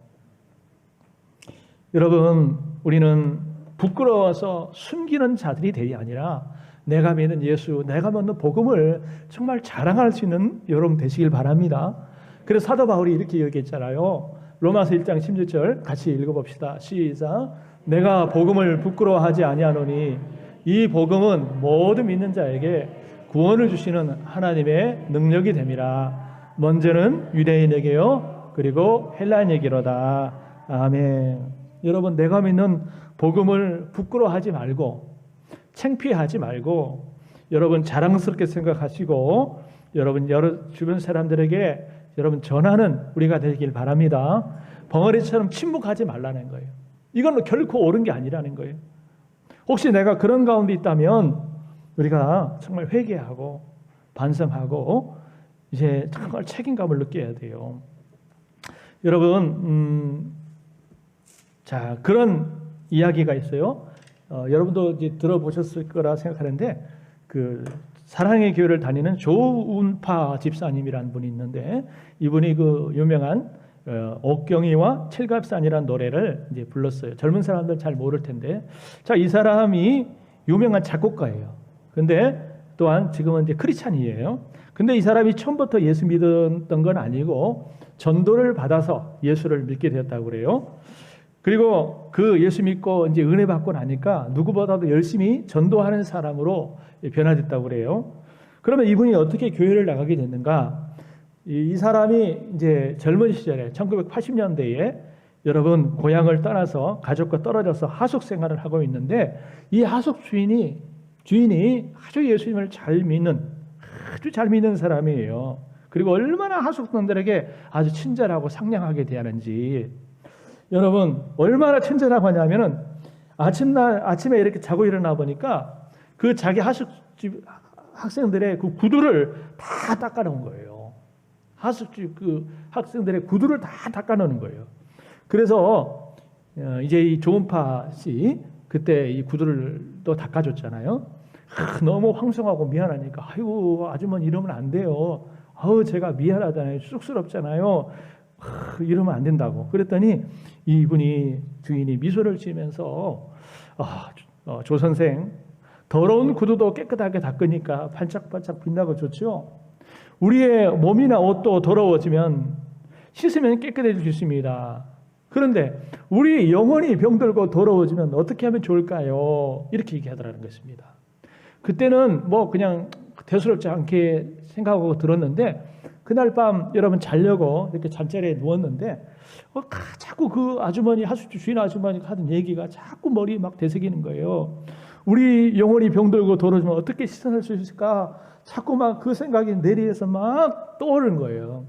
여러분 우리는 부끄러워서 숨기는 자들이 되게 아니라 내가 믿는 예수, 내가 믿는 복음을 정말 자랑할 수 있는 여러분 되시길 바랍니다. 그래서 사도 바울이 이렇게 얘기했잖아요. 로마서 1장 16절 같이 읽어봅시다. 시작. 내가 복음을 부끄러워하지 아니하노니 이 복음은 모든 믿는 자에게 구원을 주시는 하나님의 능력이 됨이라. 먼저는 유대인에게요 그리고 헬라인에게로다. 아멘. 여러분 내가 믿는 복음을 부끄러워하지 말고 창피하지 말고 여러분 자랑스럽게 생각하시고 여러분 여러 주변 사람들에게 여러분 전하는 우리가 되길 바랍니다. 벙어리처럼 침묵하지 말라는 거예요. 이건 결코 옳은 게 아니라는 거예요. 혹시 내가 그런 가운데 있다면 우리가 정말 회개하고 반성하고 이제 정말 책임감을 느껴야 돼요. 여러분 자 그런 이야기가 있어요. 여러분도 이제 들어보셨을 거라 생각하는데 그 사랑의 교회를 다니는 조운파 집사님이라는 분이 있는데 이분이 그 유명한 옥경이와 칠갑산이라는 노래를 이제 불렀어요. 젊은 사람들 잘 모를 텐데, 자, 이 사람이 유명한 작곡가예요. 근데 또한 지금은 이제 크리스찬이에요. 근데 이 사람이 처음부터 예수 믿었던 건 아니고 전도를 받아서 예수를 믿게 되었다고 그래요. 그리고 그 예수 믿고 이제 은혜 받고 나니까 누구보다도 열심히 전도하는 사람으로 변화됐다고 그래요. 그러면 이분이 어떻게 교회를 나가게 됐는가? 이 사람이 이제 젊은 시절에 1980년대에 여러분 고향을 떠나서 가족과 떨어져서 하숙 생활을 하고 있는데 이 하숙 주인이 아주 예수님을 잘 믿는 사람이에요. 그리고 얼마나 하숙동들에게 아주 친절하고 상냥하게 대하는지 여러분 얼마나 친절하고 하냐면은 아침에 이렇게 자고 일어나 보니까 그 자기 하숙집 학생들의 그 구두를 다 닦아놓은 거예요. 하숙집 그 학생들의 구두를 다 닦아놓은 거예요. 그래서 이제 이 조은파 씨 그때 이 구두를 또 닦아줬잖아요. 너무 황송하고 미안하니까 아이고 아주머니 이러면 안 돼요. 제가 미안하잖아요. 쑥스럽잖아요. 이러면 안 된다고. 그랬더니 이분이 주인이 미소를 지으면서 조 선생 더러운 구두도 깨끗하게 닦으니까 반짝반짝 빛나고 좋죠. 우리의 몸이나 옷도 더러워지면 씻으면 깨끗해질 수 있습니다. 그런데 우리 영혼이 병들고 더러워지면 어떻게 하면 좋을까요? 이렇게 얘기하더라는 것입니다. 그때는 뭐 그냥 대수롭지 않게 생각하고 들었는데 그날 밤 여러분 자려고 이렇게 잠자리에 누웠는데 자꾸 그 아주머니 하숙집 주인 아주머니가 하던 얘기가 자꾸 머리에 막 되새기는 거예요. 우리 영혼이 병들고 더러워지면 어떻게 씻어낼 수 있을까? 자꾸 막 그 생각이 내리에서 막 떠오르는 거예요.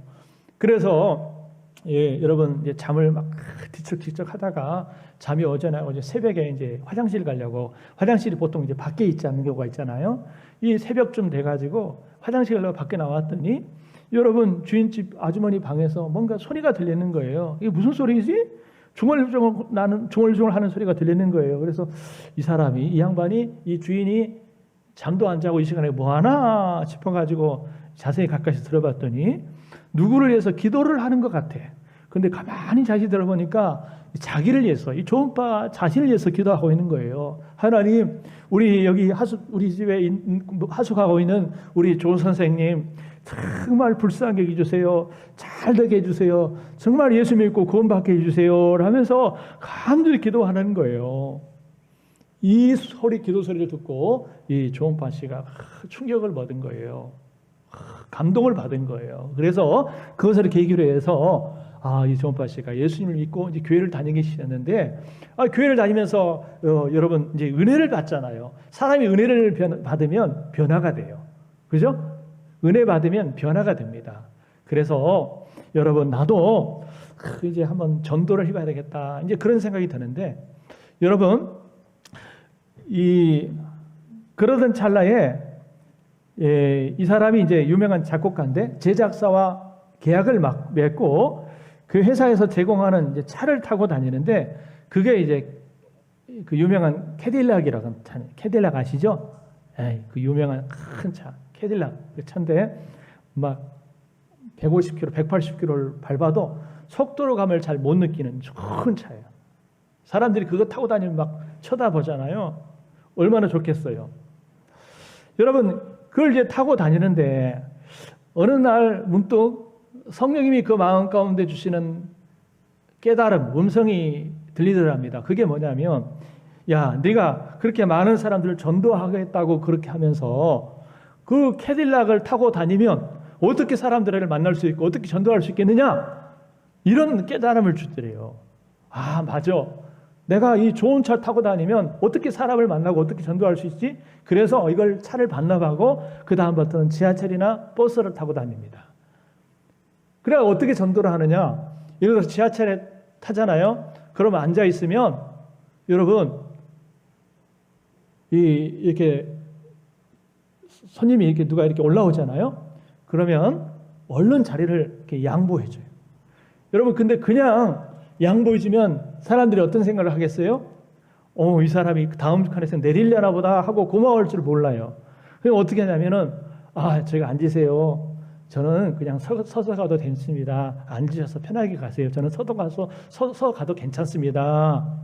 그래서 여러분 이제 잠을 막 뒤척뒤척 하다가 잠이 오잖아요. 어제 새벽에 이제 화장실 가려고 화장실이 보통 이제 밖에 있지 않는 경우가 있잖아요. 이 새벽쯤 돼가지고 화장실 가려고 밖에 나왔더니 여러분 주인집 아주머니 방에서 뭔가 소리가 들리는 거예요. 이게 무슨 소리지? 중얼중얼 하는 소리가 들리는 거예요. 그래서 이 양반이, 이 주인이 잠도 안 자고 이 시간에 뭐 하나 싶어가지고 자세히 가까이 들어봤더니 누구를 위해서 기도를 하는 것 같아. 근데 가만히 자세히 들어보니까 자기를 위해서, 이 초음파 자신을 위해서 기도하고 있는 거예요. 하나님, 우리 여기 우리 집에 하숙하고 있는 우리 조 선생님 정말 불쌍하게 해주세요. 잘 되게 해주세요. 정말 예수 믿고 구원받게 해주세요. 하면서 간절히 기도하는 거예요. 이 기도 소리를 듣고 이 조은파 씨가 충격을 받은 거예요. 감동을 받은 거예요. 그래서 그것을 계기로 해서 이 조은파 씨가 예수님을 믿고 이제 교회를 다니기 시작했는데, 교회를 다니면서 여러분 이제 은혜를 받잖아요. 사람이 은혜를 받으면 변화가 돼요. 그죠? 은혜 받으면 변화가 됩니다. 그래서 여러분, 나도 이제 한번 전도를 해봐야 되겠다, 이제 그런 생각이 드는데, 여러분, 그러던 찰나에 이 사람이 이제 유명한 작곡가인데 제작사와 계약을 막 맺고 그 회사에서 제공하는 이제 차를 타고 다니는데, 그게 이제 그 유명한 캐딜락이라고, 캐딜락 아시죠? 그 유명한 큰 차, 캐딜락 그 차인데 막 150km, 180km를 밟아도 속도감을 잘 못 느끼는 큰 차예요. 사람들이 그거 타고 다니면 막 쳐다보잖아요. 얼마나 좋겠어요. 여러분, 그걸 이제 타고 다니는데 어느 날 문득 성령님이 그 마음 가운데 주시는 깨달음, 음성이 들리더랍니다. 그게 뭐냐면, 야, 네가 그렇게 많은 사람들을 전도하겠다고 그렇게 하면서 그 캐딜락을 타고 다니면 어떻게 사람들을 만날 수 있고 어떻게 전도할 수 있겠느냐? 이런 깨달음을 주더래요. 맞아. 내가 이 좋은 차를 타고 다니면 어떻게 사람을 만나고 어떻게 전도할 수 있지? 그래서 이걸 차를 반납하고 그 다음부터는 지하철이나 버스를 타고 다닙니다. 그래 어떻게 전도를 하느냐? 예를 들어서 지하철에 타잖아요. 그러면 앉아 있으면 여러분 이렇게 손님이 이렇게 누가 이렇게 올라오잖아요. 그러면 얼른 자리를 이렇게 양보해줘요. 여러분, 근데 그냥 양보해주면 사람들이 어떤 생각을 하겠어요? 이 사람이 다음 칸에서 내리려나 보다 하고 고마울 줄 몰라요. 그럼 어떻게 하냐면은, 저기 앉으세요. 저는 그냥 서서 가도 괜찮습니다. 앉으셔서 편하게 가세요. 저는 서서 가도 괜찮습니다.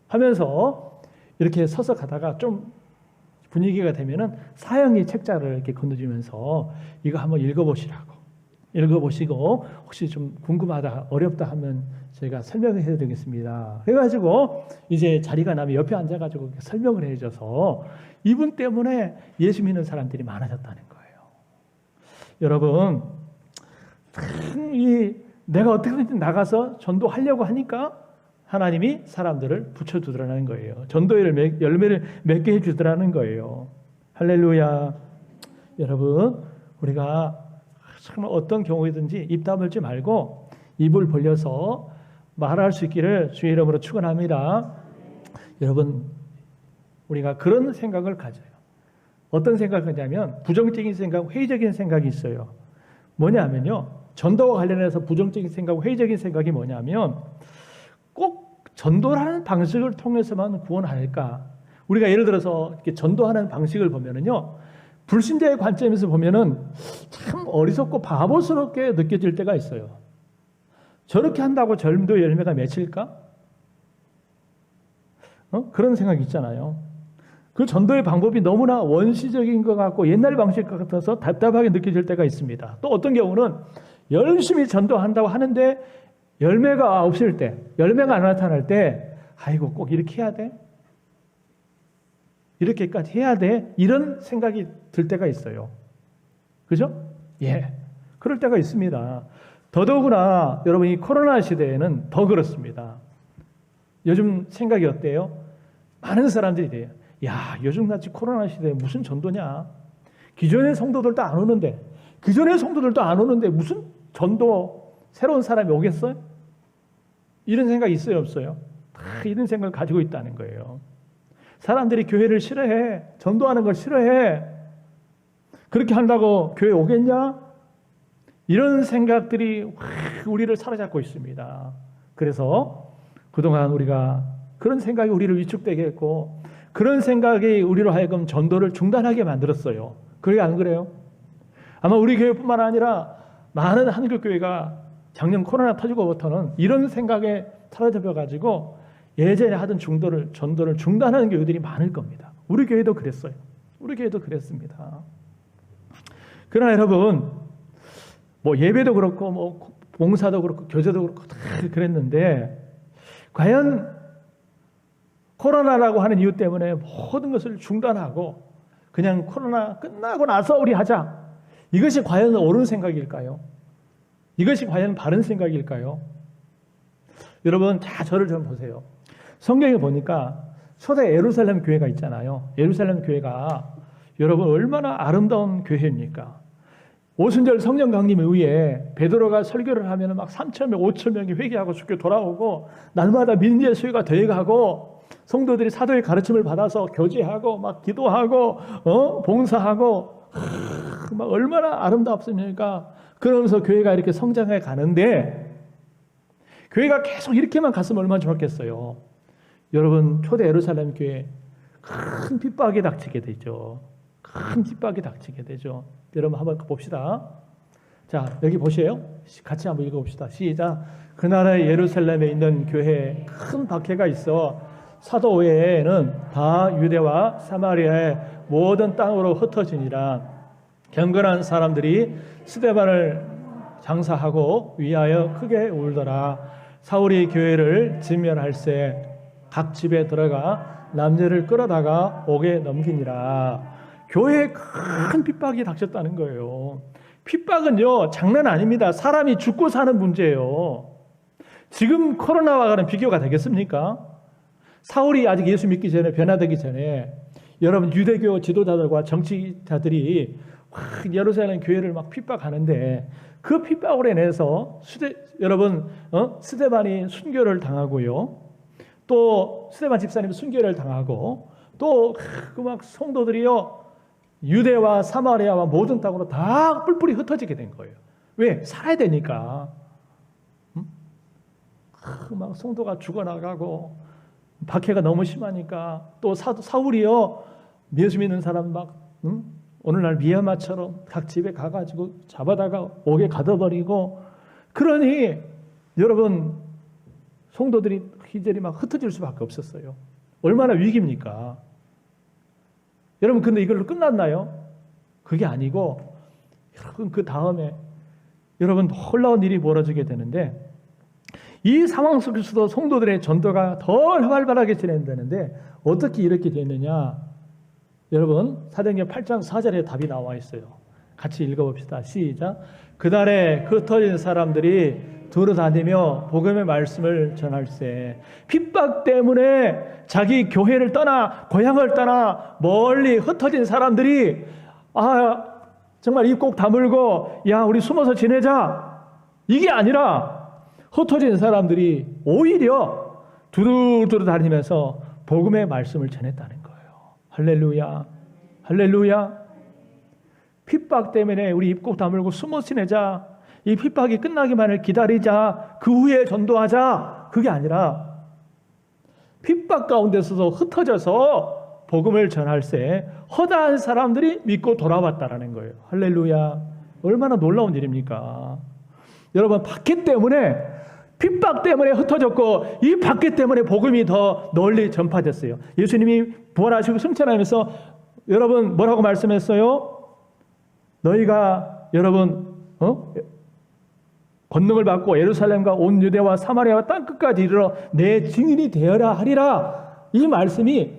하면서 이렇게 서서 가다가 좀 분위기가 되면은 사형리 책자를 이렇게 건너주면서 이거 한번 읽어보시고 혹시 좀 궁금하다, 어렵다 하면 제가 설명을 해드리겠습니다. 그래가지고 이제 자리가 나면 옆에 앉아가지고 설명을 해줘서 이분 때문에 예수 믿는 사람들이 많아졌다는 거예요. 여러분, 내가 어떻게든지 나가서 전도하려고 하니까 하나님이 사람들을 붙여주더라는 거예요. 전도의 열매를 맺게 해주더라는 거예요. 할렐루야. 여러분, 우리가 정말 어떤 경우이든지 입 다물지 말고 입을 벌려서 말할 수 있기를 주의 이름으로 축원합니다. 여러분, 우리가 그런 생각을 가져요. 어떤 생각을 가냐면 부정적인 생각, 회의적인 생각이 있어요. 뭐냐면요, 전도와 관련해서 부정적인 생각, 회의적인 생각이 뭐냐면 꼭 전도하는 방식을 통해서만 구원할까? 우리가 예를 들어서 이렇게 전도하는 방식을 보면은요, 불신자의 관점에서 보면은 참 어리석고 바보스럽게 느껴질 때가 있어요. 저렇게 한다고 전도 열매가 맺힐까? 그런 생각이 있잖아요. 그 전도의 방법이 너무나 원시적인 것 같고 옛날 방식 같아서 답답하게 느껴질 때가 있습니다. 또 어떤 경우는 열심히 전도한다고 하는데 열매가 없을 때, 열매가 안 나타날 때, 아이고 꼭 이렇게 해야 돼? 이렇게까지 해야 돼? 이런 생각이 들 때가 있어요. 그죠? 예, 그럴 때가 있습니다. 더더구나 여러분, 이 코로나 시대에는 더 그렇습니다. 요즘 생각이 어때요? 많은 사람들이 돼요. 야, 요즘같이 코로나 시대에 무슨 전도냐? 기존의 성도들도 안 오는데, 무슨 전도 새로운 사람이 오겠어요? 이런 생각이 있어요, 없어요? 이런 생각을 가지고 있다는 거예요. 사람들이 교회를 싫어해. 전도하는 걸 싫어해. 그렇게 한다고 교회 오겠냐? 이런 생각들이 우리를 사로잡고 있습니다. 그래서 그동안 우리가 그런 생각이 우리를 위축되게 했고 그런 생각이 우리로 하여금 전도를 중단하게 만들었어요. 그게 안 그래요? 아마 우리 교회뿐만 아니라 많은 한국교회가 작년 코로나 터지고부터는 이런 생각에 사로잡혀가지고 예전에 하던 전도를 중단하는 교회들이 많을 겁니다. 우리 교회도 그랬어요. 우리 교회도 그랬습니다. 그러나 여러분, 뭐 예배도 그렇고 뭐 봉사도 그렇고 교제도 그렇고 다 그랬는데 과연 코로나라고 하는 이유 때문에 모든 것을 중단하고 그냥 코로나 끝나고 나서 우리 하자. 이것이 과연 옳은 생각일까요? 이것이 과연 바른 생각일까요? 여러분, 자, 저를 좀 보세요. 성경에 보니까 초대 예루살렘 교회가 있잖아요. 예루살렘 교회가 여러분 얼마나 아름다운 교회입니까? 오순절 성령 강림에 의해 베드로가 설교를 하면 막 3,000명, 5,000명이 회개하고 죽게 돌아오고 날마다 민지의 수요가 되어가고 성도들이 사도의 가르침을 받아서 교제하고 막 기도하고 봉사하고 막 얼마나 아름답습니까? 그러면서 교회가 이렇게 성장해 가는데 교회가 계속 이렇게만 갔으면 얼마나 좋았겠어요. 여러분, 초대 예루살렘 교회 큰 핍박이 닥치게 되죠. 큰 핍박이 닥치게 되죠. 여러분 한번 봅시다. 자, 여기 보세요. 같이 한번 읽어봅시다. 시작. 그 나라의 예루살렘에 있는 교회에 큰 박해가 있어 사도 외에는 다 유대와 사마리아의 모든 땅으로 흩어지니라. 경건한 사람들이 스데반을 장사하고 위하여 크게 울더라. 사울이 교회를 진멸할세 각 집에 들어가 남녀를 끌어다가 옥에 넘기니라. 교회에 큰 핍박이 닥쳤다는 거예요. 핍박은요 장난 아닙니다. 사람이 죽고 사는 문제예요. 지금 코로나와는 비교가 되겠습니까? 사울이 아직 예수 믿기 전에, 변화되기 전에 여러분 유대교 지도자들과 정치자들이 예루살렘 교회를 막 핍박하는데 그 핍박으로 인해서 스데반이 순교를 당하고요. 또 스데반 집사님이 순교를 당하고 또 그 막 성도들이요 유대와 사마리아와 모든 땅으로 다 뿔뿔이 흩어지게 된 거예요. 왜? 살아야 되니까. 막 성도가 죽어나가고 박해가 너무 심하니까 또 사울이요 예수 믿는 사람 막 오늘날 미야마처럼 각 집에 가가지고 잡아다가 옥에 가둬버리고 그러니 여러분 성도들이 희절이 막 흩어질 수밖에 없었어요. 얼마나 위기입니까? 여러분 근데 이걸로 끝났나요? 그게 아니고 여러분 그 다음에 여러분 놀라운 일이 벌어지게 되는데 이 상황 속에서도 성도들의 전도가 더 활발하게 진행되는데 어떻게 이렇게 됐느냐? 여러분 사도행전 8장 4절에 답이 나와 있어요. 같이 읽어봅시다. 시작. 그날에 흩어진 사람들이 돌아다니며 복음의 말씀을 전할세. 핍박 때문에 자기 교회를 떠나 고향을 떠나 멀리 흩어진 사람들이 정말 입 꼭 다물고 야 우리 숨어서 지내자 이게 아니라 흩어진 사람들이 오히려 두루두루 다니면서 복음의 말씀을 전했다는 거예요. 할렐루야, 할렐루야. 핍박 때문에 우리 입 꼭 다물고 숨어 지내자. 이 핍박이 끝나기만을 기다리자. 그 후에 전도하자. 그게 아니라 핍박 가운데서도 흩어져서 복음을 전할세 허다한 사람들이 믿고 돌아왔다라는 거예요. 할렐루야. 얼마나 놀라운 일입니까? 여러분 박해 때문에 핍박 때문에 흩어졌고 이 박해 때문에 복음이 더 널리 전파됐어요. 예수님이 부활하시고 승천하면서 여러분 뭐라고 말씀했어요? 너희가 여러분 권능을 받고 예루살렘과 온 유대와 사마리아와 땅끝까지 이르러 내 증인이 되어라 하리라. 이 말씀이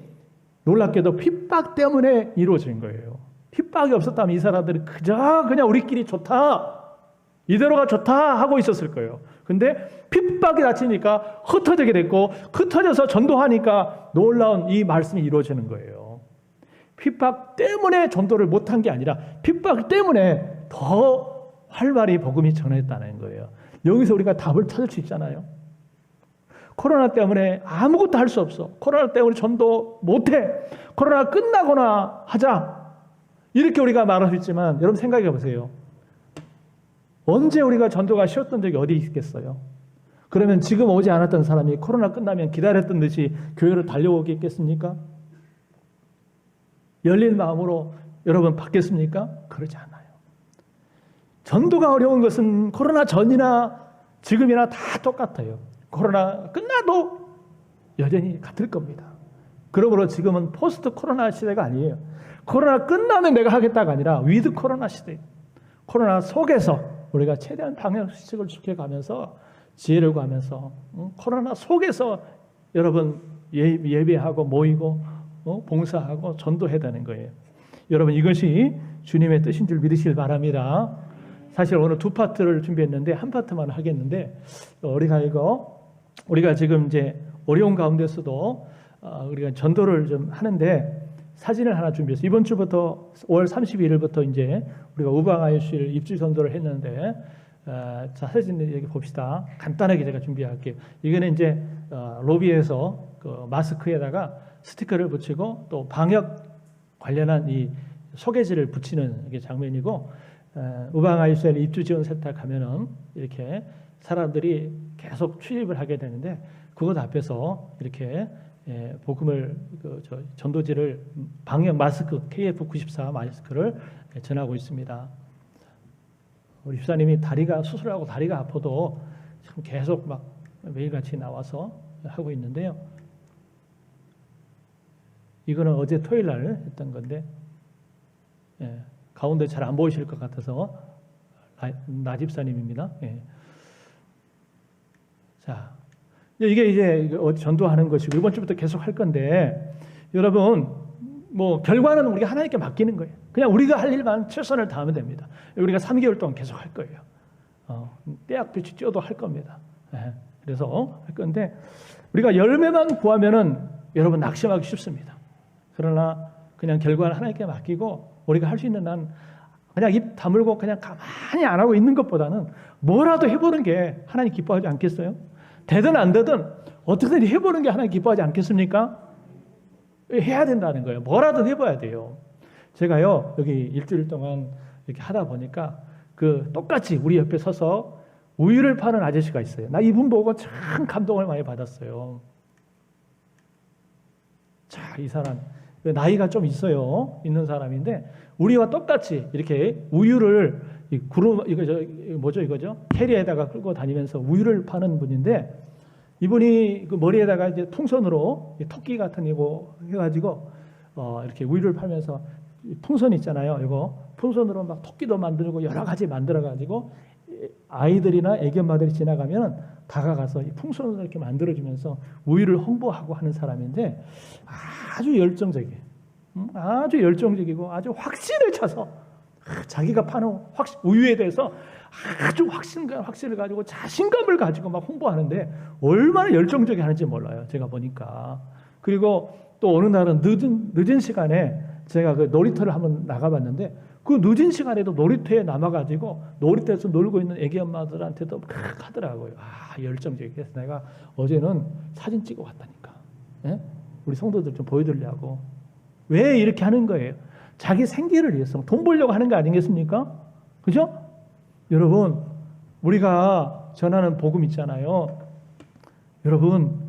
놀랍게도 핍박 때문에 이루어진 거예요. 핍박이 없었다면 이 사람들은 그냥 우리끼리 좋다 이대로가 좋다 하고 있었을 거예요. 근데 핍박이 닥치니까 흩어지게 됐고 흩어져서 전도하니까 놀라운 이 말씀이 이루어지는 거예요. 핍박 때문에 전도를 못한 게 아니라 핍박 때문에 더 활발히 복음이 전했다는 거예요. 여기서 우리가 답을 찾을 수 있잖아요. 코로나 때문에 아무것도 할 수 없어. 코로나 때문에 전도 못해. 코로나 끝나거나 하자. 이렇게 우리가 말할 수 있지만 여러분 생각해 보세요. 언제 우리가 전도가 쉬었던 적이 어디 있겠어요? 그러면 지금 오지 않았던 사람이 코로나 끝나면 기다렸던 듯이 교회로 달려오겠습니까? 열린 마음으로 여러분 받겠습니까? 그러지 않아요. 전도가 어려운 것은 코로나 전이나 지금이나 다 똑같아요. 코로나 끝나도 여전히 같을 겁니다. 그러므로 지금은 포스트 코로나 시대가 아니에요. 코로나 끝나면 내가 하겠다가 아니라 위드 코로나 시대. 코로나 속에서 우리가 최대한 방역수칙을 지켜가면서 지혜를 구하면서 코로나 속에서 여러분 예배하고 모이고 봉사하고 전도해야 되는 거예요. 여러분 이것이 주님의 뜻인 줄 믿으시길 바랍니다. 사실 오늘 두 파트를 준비했는데 한 파트만 하겠는데 우리가 지금 이제 어려운 가운데서도 우리가 전도를 좀 하는데 사진을 하나 준비했어요. 이번 주부터 5월 31일부터 이제 우리가 우방아이실 입주 전도를 했는데 자 사진을 여기 봅시다. 간단하게 제가 준비할게요. 이거는 이제 로비에서 그 마스크에다가 스티커를 붙이고 또 방역 관련한 이 소개지를 붙이는 이게 장면이고 우방아이실 입주 지원 세탁 가면은 이렇게 사람들이 계속 출입을 하게 되는데 그것 앞에서 이렇게 복음을 전도지를 방역 마스크 KF94 마스크를 전하고 있습니다. 우리 집사님이 수술하고 다리가 아파도 지금 계속 막 매일같이 나와서 하고 있는데요. 이거는 어제 토요일 날 했던 건데 가운데 잘 안 보이실 것 같아서 나 집사님입니다. 자, 이게 이제 전도하는 것이고 이번 주부터 계속 할 건데 여러분 뭐 결과는 우리가 하나님께 맡기는 거예요. 그냥 우리가 할 일만 최선을 다하면 됩니다. 우리가 3개월 동안 계속 할 거예요. 떼약볕이 쪄도 할 겁니다. 그래서 할 건데 우리가 열매만 구하면은 여러분 낙심하기 쉽습니다. 그러나 그냥 결과는 하나님께 맡기고 우리가 할 수 있는 한 그냥 입 다물고 그냥 가만히 안 하고 있는 것보다는 뭐라도 해보는 게 하나님 기뻐하지 않겠어요? 되든 안 되든 어떻게든 해보는 게 하나님 기뻐하지 않겠습니까? 해야 된다는 거예요. 뭐라도 해봐야 돼요. 제가요 여기 일주일 동안 이렇게 하다 보니까 그 똑같이 우리 옆에 서서 우유를 파는 아저씨가 있어요. 나 이분 보고 참 감동을 많이 받았어요. 자, 이 사람 나이가 좀 있는 사람인데 우리와 똑같이 이렇게 우유를 이거죠? 캐리에다가 끌고 다니면서 우유를 파는 분인데 이분이 그 머리에다가 이제 풍선으로 토끼 같은 이거 해가지고 이렇게 우유를 팔면서 풍선 있잖아요. 이거 풍선으로 막 토끼도 만들고 여러 가지 만들어가지고 아이들이나 애기 엄마들이 지나가면 다가가서 이 풍선을 이렇게 만들어주면서 우유를 홍보하고 하는 사람인데 아주 열정적이에요. 아주 열정적이고 아주 확신을 차서 자기가 파는 우유에 대해서 아주 확신을 가지고 자신감을 가지고 막 홍보하는데 얼마나 열정적이 하는지 몰라요. 제가 보니까. 그리고 또 어느 날은 늦은 시간에 제가 그 놀이터를 한번 나가봤는데 그 늦은 시간에도 놀이터에 남아가지고 놀이터에서 놀고 있는 애기 엄마들한테도 막 하더라고요. 열정적이. 그래서 내가 어제는 사진 찍어 왔다니까. 우리 성도들 좀 보여드리려고. 왜 이렇게 하는 거예요? 자기 생계를 위해서 돈 벌려고 하는 거 아니겠습니까? 그죠? 여러분 우리가 전하는 복음 있잖아요. 여러분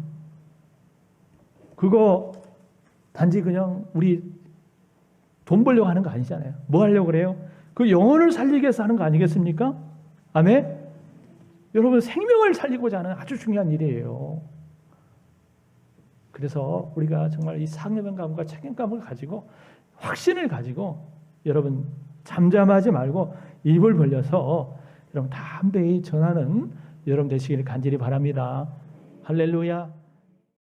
그거 단지 그냥 우리 돈 벌려고 하는 거 아니잖아요. 뭐 하려고 그래요? 그 영혼을 살리기 위해서 하는 거 아니겠습니까? 아멘? 여러분 생명을 살리고자 하는 아주 중요한 일이에요. 그래서 우리가 정말 이 사명감과 책임감을 가지고 확신을 가지고 여러분 잠잠하지 말고 입을 벌려서 여러분 담대히 전하는 여러분 되시기를 간절히 바랍니다. 할렐루야.